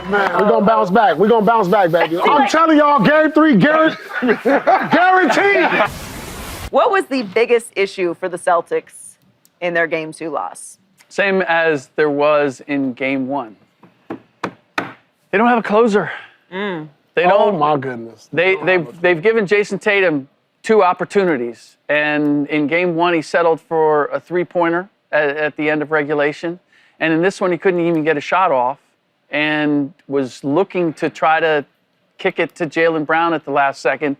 man, we're gonna bounce back. We're gonna bounce back, baby. I'm telling y'all, game 3, guaranteed. What was the biggest issue for the Celtics in their Game 2 loss? Same as there was in Game 1. They don't have a closer. They don't. Oh my goodness. They've given Jayson Tatum 2 opportunities, and in Game 1 he settled for a 3-pointer at the end of regulation, and in this one he couldn't even get a shot off, and was looking to try to kick it to Jaylen Brown at the last second,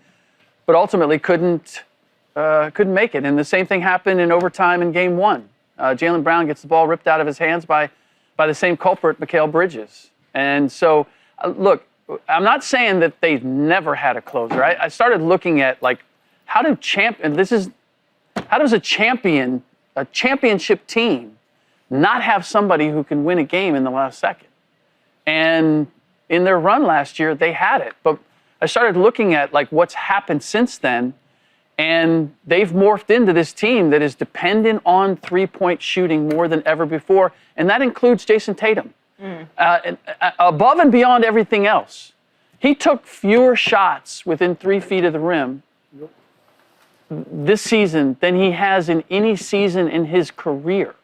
but ultimately couldn't make it. And the same thing happened in overtime in Game 1. Jaylen Brown gets the ball ripped out of his hands by the same culprit, Mikal Bridges. And so, look, I'm not saying that they've never had a closer. I started looking at, like, how does a championship team not have somebody who can win a game in the last second? And in their run last year, they had it. But I started looking at, like, what's happened since then, and they've morphed into this team that is dependent on three-point shooting more than ever before, and that includes Jayson Tatum. Above and beyond everything else. He took fewer shots within 3 feet of the rim this season than he has in any season in his career.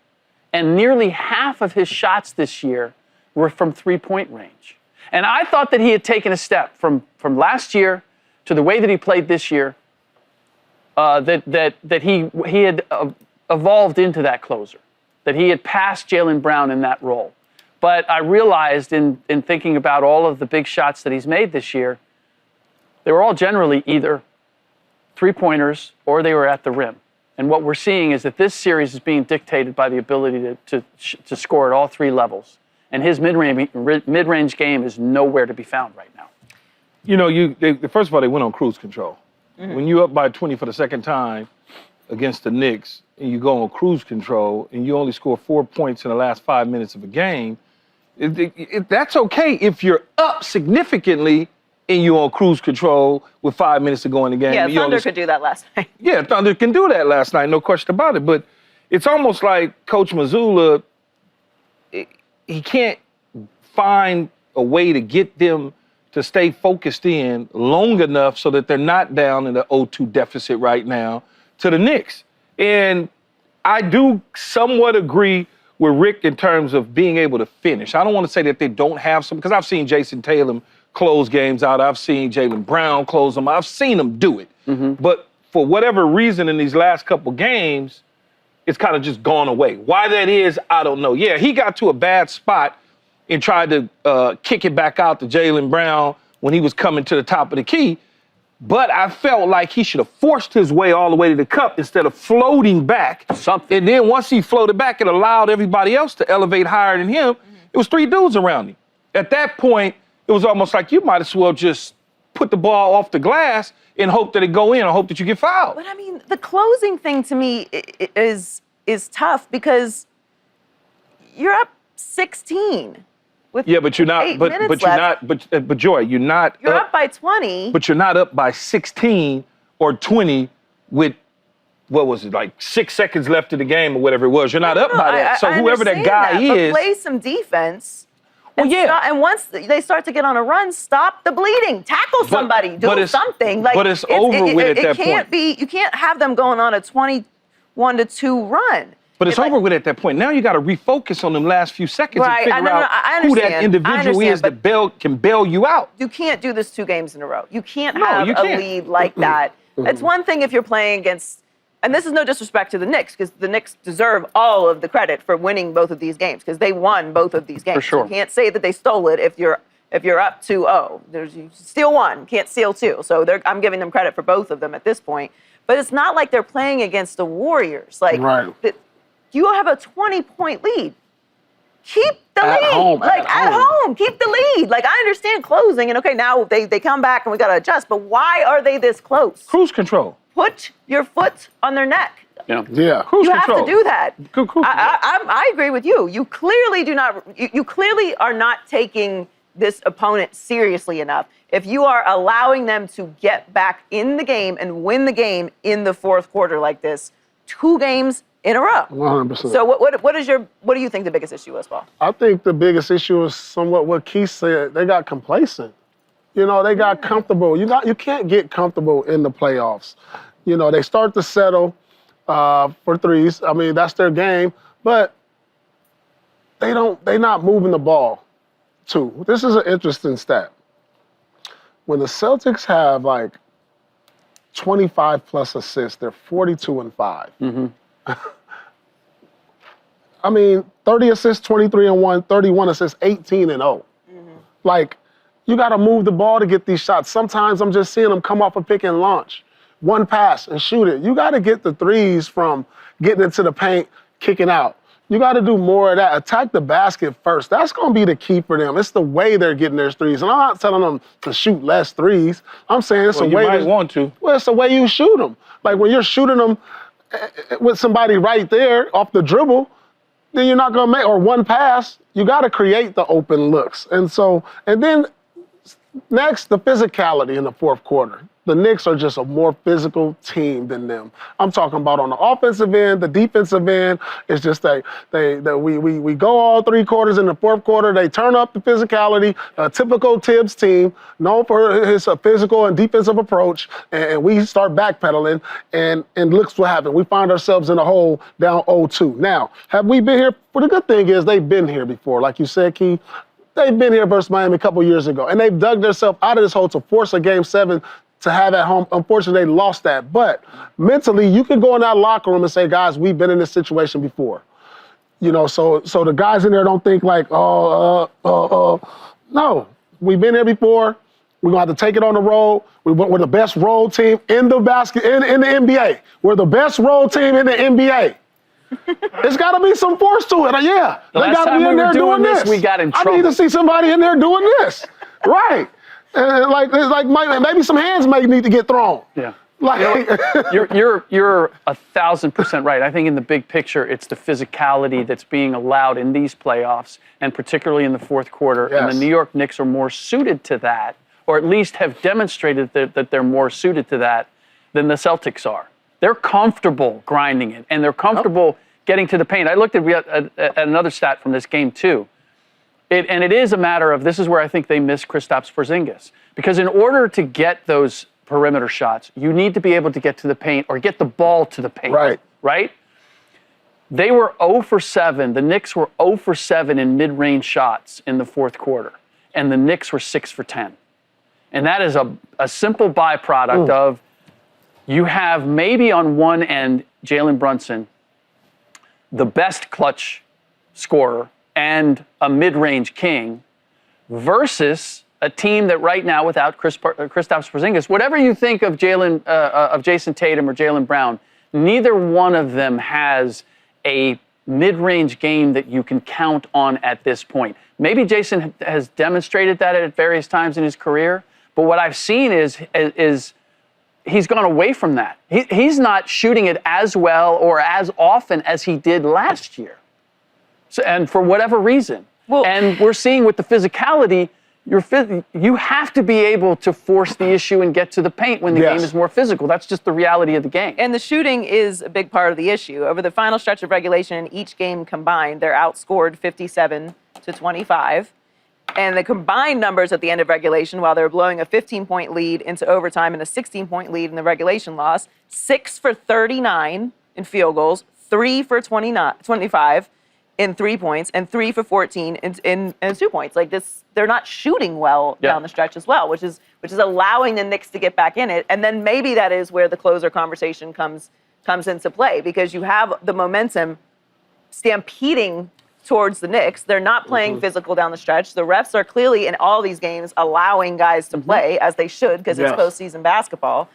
And nearly half of his shots this year were from three-point range. And I thought that he had taken a step from last year to the way that he played this year, that he had evolved into that closer, that he had passed Jaylen Brown in that role. But I realized in thinking about all of the big shots that he's made this year, they were all generally either three-pointers or they were at the rim. And what we're seeing is that this series is being dictated by the ability to score at all 3 levels. And his mid-range game is nowhere to be found right now. You know, first of all, they went on cruise control. When you're up by 20 for the second time against the Knicks, and you go on cruise control, and you only score 4 points in the last 5 minutes of a game, that's okay if you're up significantly and you're on cruise control with 5 minutes to go in the game. Yeah, Thunder could do that last night. Yeah, Thunder can do that last night, no question about it. But it's almost like Coach Mazzulla, he can't find a way to get them to stay focused in long enough so that they're not down in the 0-2 deficit right now to the Knicks. And I do somewhat agree with Rick in terms of being able to finish. I don't want to say that they don't have some, because I've seen Jayson Tatum close games out. I've seen Jaylen Brown close them. I've seen them do it. But for whatever reason in these last couple games, it's kind of just gone away. Why that is, I don't know. Yeah, he got to a bad spot and tried to kick it back out to Jaylen Brown when he was coming to the top of the key. But I felt like he should have forced his way all the way to the cup instead of floating back. Something. And then once he floated back, it allowed everybody else to elevate higher than him. It was 3 dudes around him. At that point, it was almost like you might as well just put the ball off the glass and hope that it go in or hope that you get fouled. But I mean, the closing thing to me is tough because you're up 16. Yeah, but you're not. But Joy, you're not. You're up by 20. But you're not up by 16 or 20 with, what was it, like 6 seconds left in the game or whatever it was. You're not up by that. So whoever that guy is, but play some defense. Well, yeah. And once they start to get on a run, stop the bleeding. Tackle somebody. Do something. Like, but it's over with at that point. You can't have them going on a 21-2 run. But it's over with at that point. Now you got to refocus on them last few seconds and figure out who that individual is that can bail you out. You can't do this 2 games in a row. You can't have a lead like that. It's one thing if you're playing against, and this is no disrespect to the Knicks, because the Knicks deserve all of the credit for winning both of these games, because they won both of these games. For sure. You can't say that they stole it if you're up 2-0. You steal 1, can't steal 2. So I'm giving them credit for both of them at this point. But it's not like they're playing against the Warriors. Like, right. You have a 20-point lead. Keep the at lead. Home, at home. Keep the lead. Like, I understand closing, and okay, now they come back and we got to adjust, but why are they this close? Cruise control. Put your foot on their neck. Yeah. Cruise you control. have to do that. I agree with you. You clearly do not. You clearly are not taking this opponent seriously enough. If you are allowing them to get back in the game and win the game in the fourth quarter like this, 2 games in a row. 100%. So what do you think the biggest issue was, Paul? I think the biggest issue is somewhat what Keith said. They got complacent. They got comfortable. You can't get comfortable in the playoffs. They start to settle for threes. I mean, that's their game, but they're not moving the ball too. This is an interesting stat. When the Celtics have like 25 plus assists, they're 42-5. Mm-hmm. I mean, 30 assists, 23-1, 31 assists, 18-0. Mm-hmm. Like, you got to move the ball to get these shots. Sometimes I'm just seeing them come off a pick and launch. One pass and shoot it. You got to get the threes from getting into the paint, kicking out. You got to do more of that. Attack the basket first. That's going to be the key for them. It's the way they're getting their threes. And I'm not telling them to shoot less threes. I'm saying it's a way. You might want to. Well, it's the way you shoot them. Like when you're shooting them with somebody right there off the dribble, then you're not going to make, or one pass, you got to create the open looks. And then next, the physicality in the fourth quarter. The Knicks are just a more physical team than them. I'm talking about on the offensive end, the defensive end. It's just we go all three quarters in the fourth quarter. They turn up the physicality. A typical Tibbs team, known for his physical and defensive approach, and we start backpedaling. And looks what happened. We find ourselves in a hole down 0-2. Now, have we been here? Well, the good thing is they've been here before, like you said, Key. They've been here versus Miami a couple years ago, and they've dug themselves out of this hole to force a Game 7 to have at home. Unfortunately, they lost that. But mentally, you can go in that locker room and say, guys, we've been in this situation before. So the guys in there don't think like, no, we've been here before. We're going to have to take it on the road. We're the best road team in the in the NBA. We're the best road team in the NBA. There's got to be some force to it. Yeah, they got to be in there doing this. We got in trouble. I need to see somebody in there doing this. Right. Maybe some hands may need to get thrown. Yeah. You're 1,000% right. I think in the big picture, it's the physicality that's being allowed in these playoffs, and particularly in the fourth quarter. Yes. And the New York Knicks are more suited to that, or at least have demonstrated that they're more suited to that than the Celtics are. They're comfortable grinding it, and they're comfortable getting to the paint. I looked at another stat from this game, too. And it is a matter of, this is where I think they miss Kristaps Porzingis. Because in order to get those perimeter shots, you need to be able to get to the paint or get the ball to the paint. Right? They were 0 for 7. The Knicks were 0 for 7 in mid-range shots in the fourth quarter. And the Knicks were 6 for 10. And that is a simple byproduct of, you have maybe on one end, Jalen Brunson, the best clutch scorer, and a mid-range king, versus a team that right now, without Kristaps Porzingis, whatever you think of Jayson Tatum or Jaylen Brown, neither one of them has a mid-range game that you can count on at this point. Maybe Jayson has demonstrated that at various times in his career, but what I've seen is he's gone away from that. He's not shooting it as well or as often as he did last year. So, and for whatever reason. And we're seeing with the physicality, you have to be able to force the issue and get to the paint when the game is more physical. That's just the reality of the game. And the shooting is a big part of the issue. Over the final stretch of regulation, each game combined, they're outscored 57-25. And the combined numbers at the end of regulation, while they're blowing a 15-point lead into overtime and a 16-point lead in the regulation loss, 6 for 39 in field goals, 3 for 25 in 3 points, and 3 for 14 in 2 points. Like this, they're not shooting well down the stretch as well, which is allowing the Knicks to get back in it. And then maybe that is where the closer conversation comes into play, because you have the momentum stampeding towards the Knicks. They're not playing physical down the stretch. The refs are clearly in all these games allowing guys to play, as they should, because it's postseason basketball.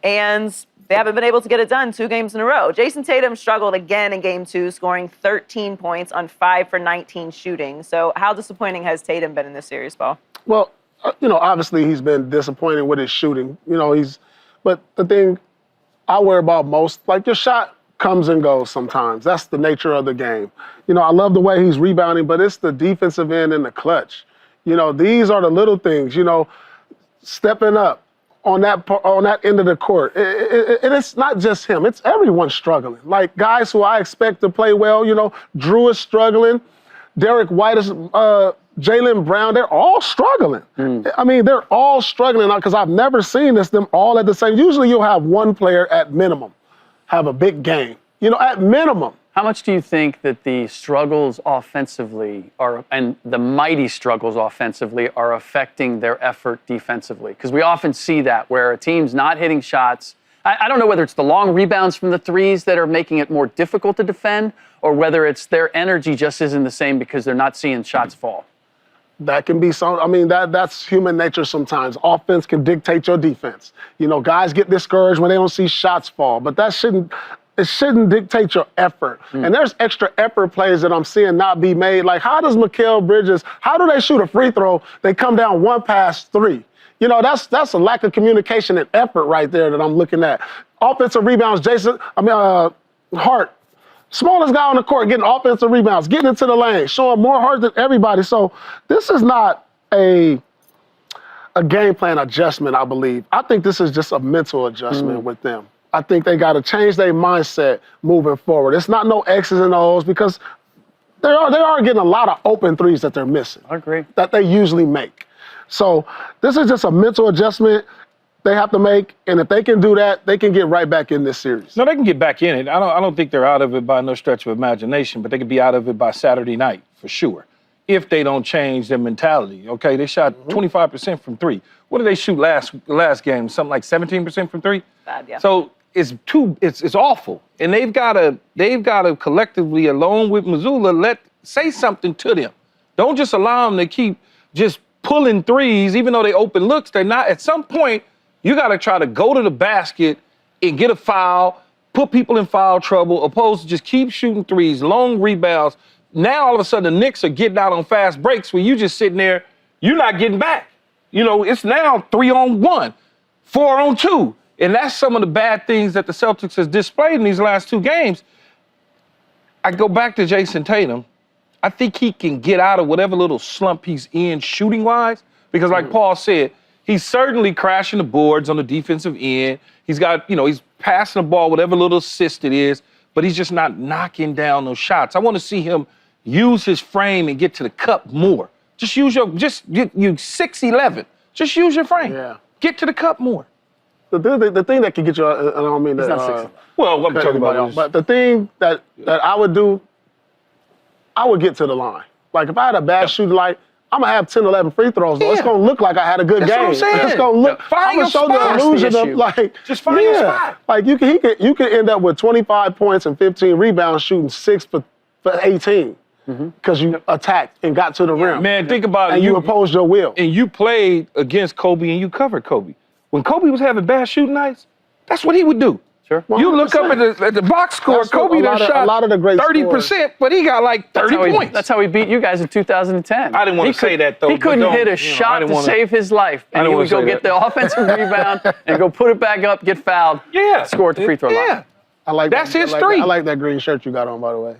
And they haven't been able to get it done 2 games in a row. Jayson Tatum struggled again in Game 2, scoring 13 points on 5 for 19 shooting. So how disappointing has Tatum been in this series, Paul? Well, obviously he's been disappointing with his shooting. But the thing I worry about most, like your shot comes and goes sometimes. That's the nature of the game. I love the way he's rebounding, but it's the defensive end and the clutch. These are the little things, stepping up on that end of the court. And it's not just him. It's everyone struggling. Like guys who I expect to play well, you know, Drew is struggling. Derek White is, Jaylen Brown, they're all struggling. I mean, they're all struggling because I've never seen them all at the same. Usually you'll have one player at minimum have a big game, you know, at minimum. How much do you think that the struggles offensively and the mighty struggles offensively are affecting their effort defensively? Because we often see that where a team's not hitting shots. I don't know whether it's the long rebounds from the threes that are making it more difficult to defend or whether it's their energy just isn't the same because they're not seeing shots fall. That can be that's human nature sometimes. Offense can dictate your defense. You know, guys get discouraged when they don't see shots fall, but it shouldn't dictate your effort. And there's extra effort plays that I'm seeing not be made. Like, how does Mikal Bridges, how do they shoot a free throw? They come down 1 pass 3. You know, that's a lack of communication and effort right there that I'm looking at. Offensive rebounds, Hart, smallest guy on the court, getting offensive rebounds, getting into the lane, showing more heart than everybody. So this is not a game plan adjustment, I believe. I think this is just a mental adjustment with them. I think they got to change their mindset moving forward. It's not no X's and O's because they are getting a lot of open threes that they're missing. I agree. That they usually make. So this is just a mental adjustment they have to make, and if they can do that, they can get right back in this series. No, they can get back in it. I don't think they're out of it by no stretch of imagination, but they could be out of it by Saturday night for sure if they don't change their mentality. Okay, they shot 25% from 3. What did they shoot last game? Something like 17% from 3? Bad, yeah. So it's awful, and they've got to collectively, along with Missoula, say something to them. Don't just allow them to keep just pulling threes, even though they open looks. They're not. At some point, you got to try to go to the basket and get a foul, put people in foul trouble, opposed to just keep shooting threes, long rebounds. Now all of a sudden the Knicks are getting out on fast breaks where you just sitting there, you're not getting back. You know, it's now 3-on-1, 4-on-2. And that's some of the bad things that the Celtics has displayed in these last 2 games. I go back to Jayson Tatum. I think he can get out of whatever little slump he's in shooting-wise because like Paul said, he's certainly crashing the boards on the defensive end. He's got, you know, he's passing the ball, whatever little assist it is, but he's just not knocking down those shots. I want to see him use his frame and get to the cup more. Just use you 6'11". Just use your frame. Yeah. Get to the cup more. The thing that can get you, I don't mean that. Well, what I'm talking about is, but the thing that I would do, I would get to the line. Like if I had a bad shooting light, I'm gonna have 10, 11 free throws. Though. It's gonna look like I had a good That's game. what I'm saying. It's gonna look. Find your show spot. the illusion of like just find your spot. Like you can end up with 25 points and 15 rebounds, shooting 6 for 18 because you attacked and got to the rim. Man, think about it. And you opposed your will. And you played against Kobe and you covered Kobe. When Kobe was having bad shooting nights, that's what he would do. Sure. 100%. You look up at the box score, That's Kobe done shot a lot of the great 30%, but he got like 30 points. That's how he beat you guys in 2010. I didn't want to say that, though. He couldn't hit a I shot didn't to wanna- save his life. And he would go get the offensive rebound and go put it back up, get fouled, score at the free throw line. I like That's that. history. I like that green shirt you got on, by the way.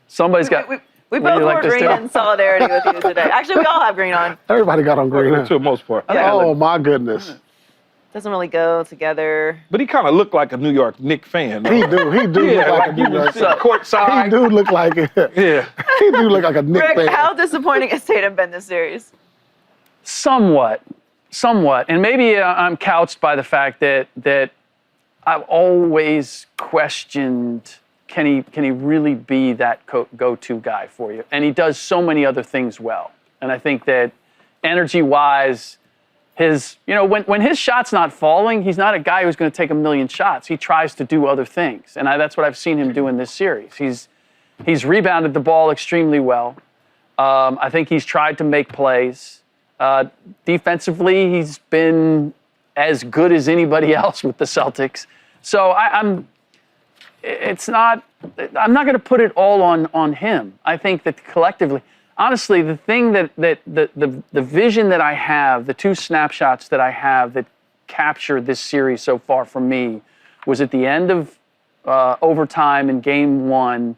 Somebody's got. We Would both you like wore this green too? in solidarity with you today. Actually, we all have green on. Everybody got on green. To the most part. Oh my goodness. Doesn't really go together. But he kind of looked like a New York Knicks fan. He do Yeah, look like a like you New York. was courtside. He do look like it. Yeah. He do look like a Knick Rick, fan. how disappointing has Tatum been this series? Somewhat, and maybe I'm couched by the fact that I've always questioned can he really be that go-to guy for you, and he does so many other things well, and I think that energy-wise, when his shot's not falling, he's not a guy who's going to take a million shots. He tries to do other things, and that's what I've seen him do in this series. He's rebounded the ball extremely well. I think he's tried to make plays. Defensively, he's been as good as anybody else with the Celtics. So I'm not going to put it all on him. I think that collectively, honestly, the thing that the vision that I have, the 2 snapshots that I have that captured this series so far for me was at the end of overtime in game 1,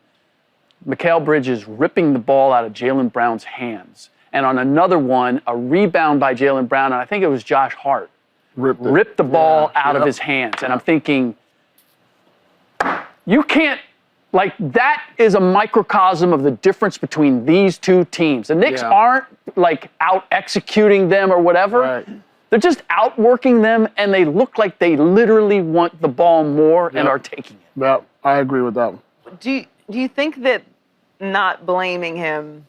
Mikal Bridges ripping the ball out of Jaylen Brown's hands. And on another one, a rebound by Jaylen Brown, and I think it was Josh Hart, ripped the ball out of his hands. And I'm thinking, you can't, like, that is a microcosm of the difference between these two teams. The Knicks aren't, like, out executing them or whatever. Right. They're just outworking them, and they look like they literally want the ball more and are taking it. Yeah, I agree with that one. Do you think that not blaming him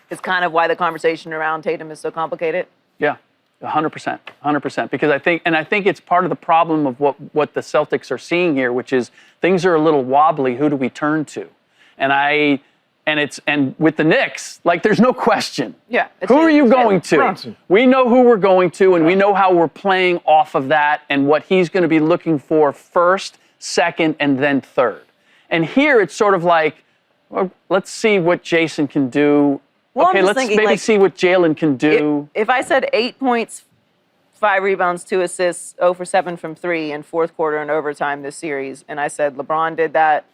is kind of why the conversation around Tatum is so complicated? Yeah, 100%, 100%. Because I think it's part of the problem of what the Celtics are seeing here, which is things are a little wobbly. Who do we turn to? And with the Knicks, like, there's no question. Yeah. Who are you going to? Johnson. We know who we're going to, and we know how we're playing off of that and what he's going to be looking for first, second, and then third. And here it's sort of like, well, let's see what Jayson can do. Well, okay, I'm just let's thinking, maybe like, see what Jalen can do. If I said 8 points, 5 rebounds, 2 assists, 0 for 7 from 3 in fourth quarter and overtime this series, and I said LeBron did that,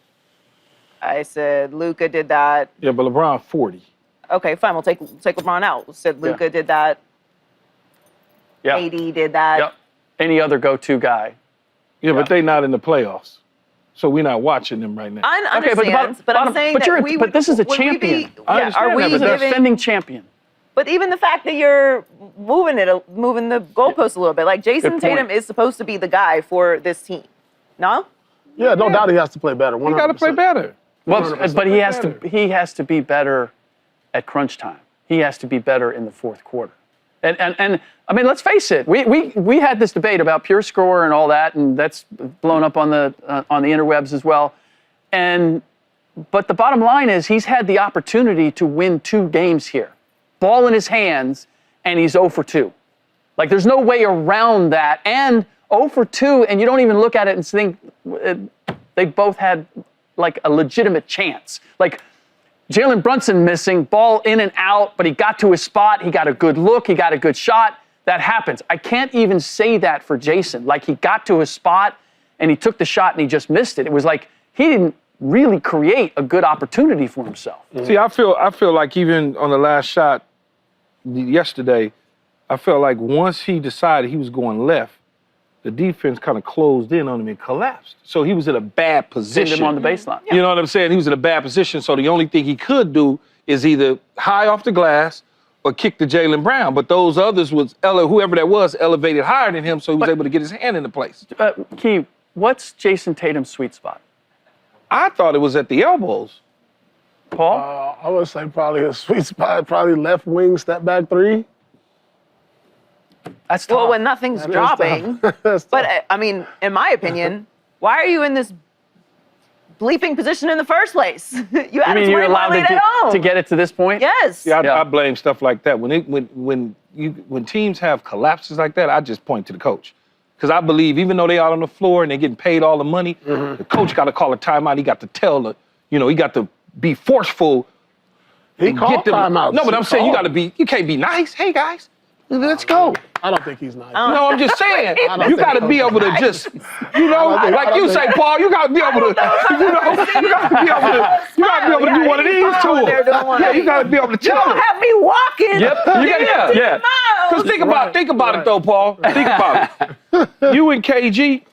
I said Luka did that. Yeah, but LeBron 40. Okay, fine. We'll take LeBron out. We said Luka did that. Yeah. AD did that. Yep. Any other go-to guy. Yeah, but they not in the playoffs. So we're not watching them right now. I Okay, understand, but I'm saying but this is a champion. I understand are we that, but They're a giving? defending champion. But even the fact that you're moving the goalpost a little bit, like Jayson Good point. Tatum is supposed to be the guy for this team. No? Yeah, no doubt he has to play better. 100%. He got to play better. Well, 100% but he has to be better at crunch time. He has to be better in the fourth quarter. And I mean, let's face it. We had this debate about pure score and all that, and that's blown up on the interwebs as well. But the bottom line is he's had the opportunity to win 2 games here. Ball in his hands, and he's 0 for 2. Like, there's no way around that. And 0 for 2, and you don't even look at it and think they both had, like, a legitimate chance. Like, Jalen Brunson missing, ball in and out, but he got to his spot. He got a good look. He got a good shot. That happens. I can't even say that for Jayson. Like, he got to his spot, and he took the shot, and he just missed it. It was like he didn't really create a good opportunity for himself. See, I feel like even on the last shot yesterday, I felt like once he decided he was going left, the defense kind of closed in on him and collapsed. So he was in a bad position. Send him on the baseline. You know what I'm saying? He was in a bad position, so the only thing he could do is either high off the glass or kick to Jaylen Brown. But those others whoever that was, elevated higher than him, so he was able to get his hand into place. Key, what's Jayson Tatum's sweet spot? I thought it was at the elbows. Paul? I would say probably a sweet spot, probably left wing, step back 3. That's tough. Well, when nothing's dropping. That's tough. But, I mean, in my opinion, why are you in this bleeping position in the first place? You had a 20-point lead at home. to get it to this point? Yes. Yeah, I blame stuff like that. When teams have collapses like that, I just point to the coach. Because I believe even though they out on the floor and they're getting paid all the money, the coach got to call a timeout. He got to tell he got to be forceful. He called timeouts. No, but I'm saying you can't be nice. Hey guys, let's go. I don't think he's nice. No, I'm just saying, don't you think got to be able to just, like you say, Paul, you got to be able to, you got to be able to do one of these to him. Yeah, you got to be able to tell him. Have me walking. Yep. Yeah. Because think about it though, Paul. Think about it. You and KG,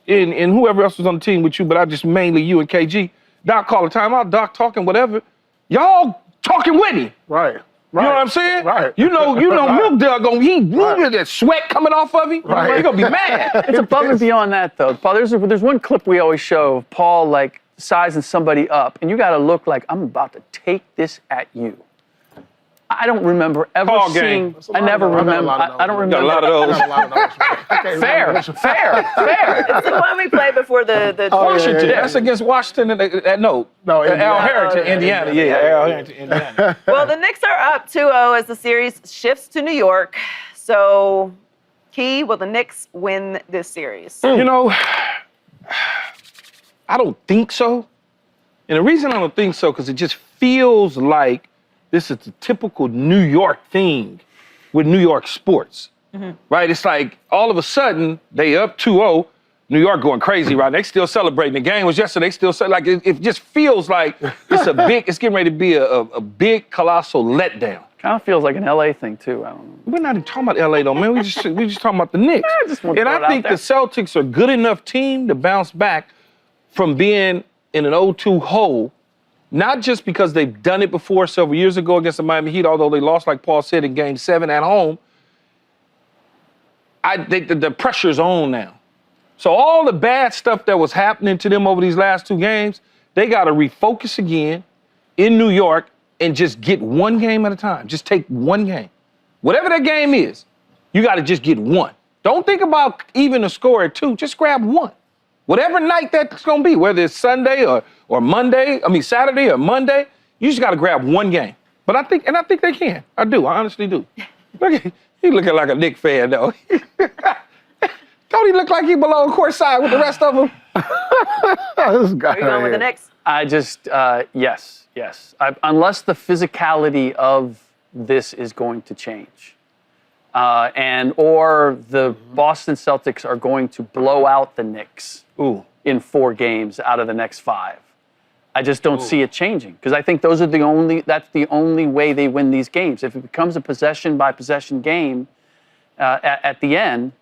and whoever else was on the team with you, but I just mainly you and KG. Doc call a timeout, Doc talking, whatever. Y'all talking with him. Right. You know what I'm saying? Right. You know, Milk Dog that sweat coming off of him. Right. You're gonna be mad. It's above and beyond that, though. Paul, there's one clip we always show of Paul, like, sizing somebody up, and you got to look like, I'm about to take this at you. I don't remember ever Paul seeing. gang. I never remember. I don't remember. Got a lot of those. Fair. It's the one we played before the Washington. yeah. That's against Washington. No, Al Indiana. Harrington, Indiana. Yeah, Al Harrington, Indiana. Well, the Knicks are up 2-0 as the series shifts to New York. So, Key, will the Knicks win this series? You know, I don't think so. And the reason I don't think so, because it just feels like this is the typical New York thing with New York sports, right? It's like all of a sudden they up 2-0, New York going crazy, right? They still celebrating. The game was yesterday, still like it just feels like it's getting ready to be a big, colossal letdown. Kind of feels like an LA thing too. I don't know. We're not even talking about LA though, man. We just talking about the Knicks. And I think the Celtics are a good enough team to bounce back from being in an 0-2 hole, not just because they've done it before several years ago against the Miami Heat, although they lost, like Paul said, in Game 7 at home. I think the pressure's on now. So all the bad stuff that was happening to them over these last 2 games, they got to refocus again in New York and just get one game at a time. Just take one game. Whatever that game is, you got to just get one. Don't think about even a score at 2. Just grab one. Whatever night that's going to be, whether it's Sunday or Monday, Saturday or Monday, you just got to grab one game. But I think they can. I do. I honestly do. Look at he looking like a Knicks fan, though. Don't he look like he belongs courtside with the rest of them? This guy. Are you going with the Knicks? I just, yes. Unless the physicality of this is going to change, or the Boston Celtics are going to blow out the Knicks in 4 games out of the next 5. I just don't see it changing because I think that's the only way they win these games. If it becomes a possession by possession game at the end,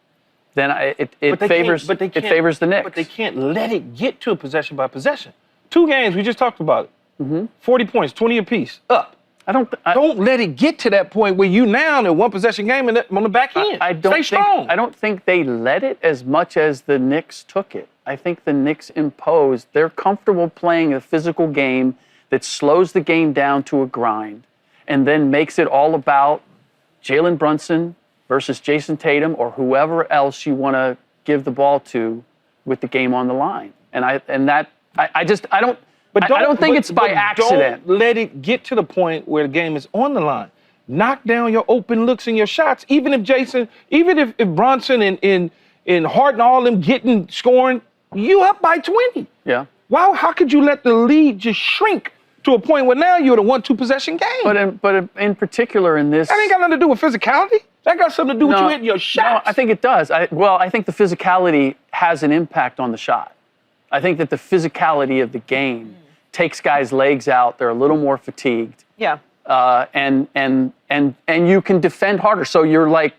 then it favors the Knicks. But they can't let it get to a possession by possession. 2 games, we just talked about it. 40 points, 20 apiece, up. Don't let it get to that point where you now in a 1 possession game and on the back end. Stay strong. I don't think they let it as much as the Knicks took it. I think the Knicks imposed. They're comfortable playing a physical game that slows the game down to a grind and then makes it all about Jalen Brunson versus Jayson Tatum or whoever else you want to give the ball to with the game on the line. I don't think it's by accident. Don't let it get to the point where the game is on the line. Knock down your open looks and your shots. Even if Bronson and Harden, all them scoring, you up by 20. Yeah. Wow, how could you let the lead just shrink to a point where now you're at a 1-2 possession game? But in particular in this, that ain't got nothing to do with physicality. That got something to do with you hitting your shots. No, I think it does. I think the physicality has an impact on the shot. I think that the physicality of the game takes guys' legs out. They're a little more fatigued. Yeah. And you can defend harder. So you're like,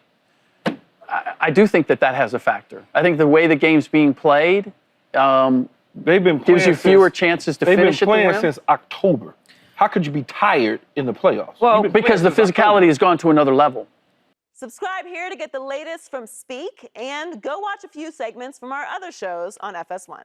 I do think that has a factor. I think the way the game's being played gives you fewer chances to finish at the rim. They've been playing since October. How could you be tired in the playoffs? Well, because the physicality has gone to another level. Subscribe here to get the latest from Speak and go watch a few segments from our other shows on FS1.